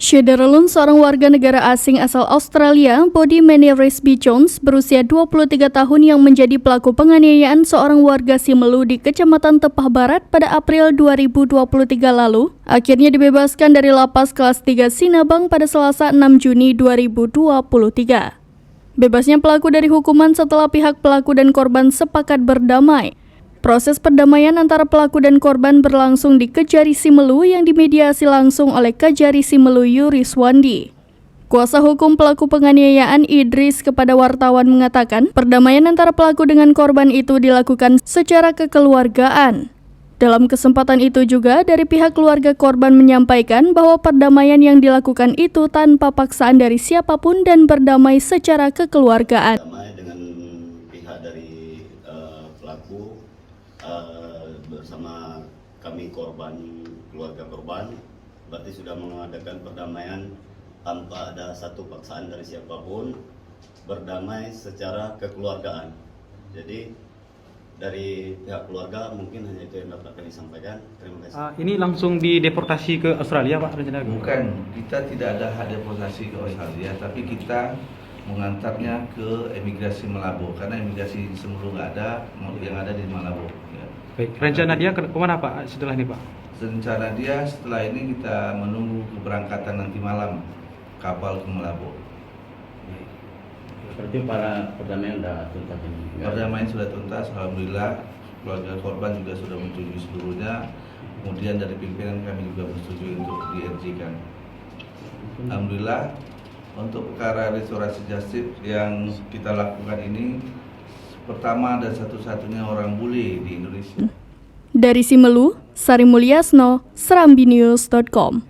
Shederlun, seorang warga negara asing asal Australia, Body Resby Jones, berusia 23 tahun yang menjadi pelaku penganiayaan seorang warga Simelu di Kecamatan Tepah Barat pada April 2023 lalu, akhirnya dibebaskan dari lapas kelas 3 Sinabang pada Selasa 6 Juni 2023. Bebasnya pelaku dari hukuman setelah pihak pelaku dan korban sepakat berdamai. Proses perdamaian antara pelaku dan korban berlangsung di Kejari Simelu yang dimediasi langsung oleh Kejari Simelu Yuriswandi. Kuasa hukum pelaku penganiayaan Idris kepada wartawan mengatakan, perdamaian antara pelaku dengan korban itu dilakukan secara kekeluargaan. Dalam kesempatan itu juga, dari pihak keluarga korban menyampaikan bahwa perdamaian yang dilakukan itu tanpa paksaan dari siapapun dan berdamai secara kekeluargaan. Dengan pihak dari pelaku bersama kami korban, keluarga korban, berarti sudah mengadakan perdamaian tanpa ada satu paksaan dari siapapun, berdamai secara kekeluargaan. Jadi dari pihak keluarga mungkin hanya itu yang dapat kami sampaikan. Terima kasih. Ini langsung dideportasi ke Australia, Pak, rencana? Bukan, kita tidak ada hak deportasi ke Australia, tapi kita mengantarnya ke imigrasi Malabo, karena imigrasi Simelu nggak ada, yang ada di Malabo. Ya. Baik, rencana dia kemana, Pak, setelah ini, Pak? Rencana dia setelah ini kita menunggu keberangkatan nanti malam kapal ke Malabo. Berarti para perdamaian sudah tuntas ini? Perdamaian sudah tuntas, alhamdulillah. Keluarga korban juga sudah menyetujui seluruhnya. Kemudian dari pimpinan kami juga bersetuju untuk di-RJ-kan. Alhamdulillah, untuk perkara restorasi justice yang kita lakukan ini, pertama dan satu-satunya orang bule di Indonesia. Dari Simelu, Sari Mulyasno, SerambiNews.com.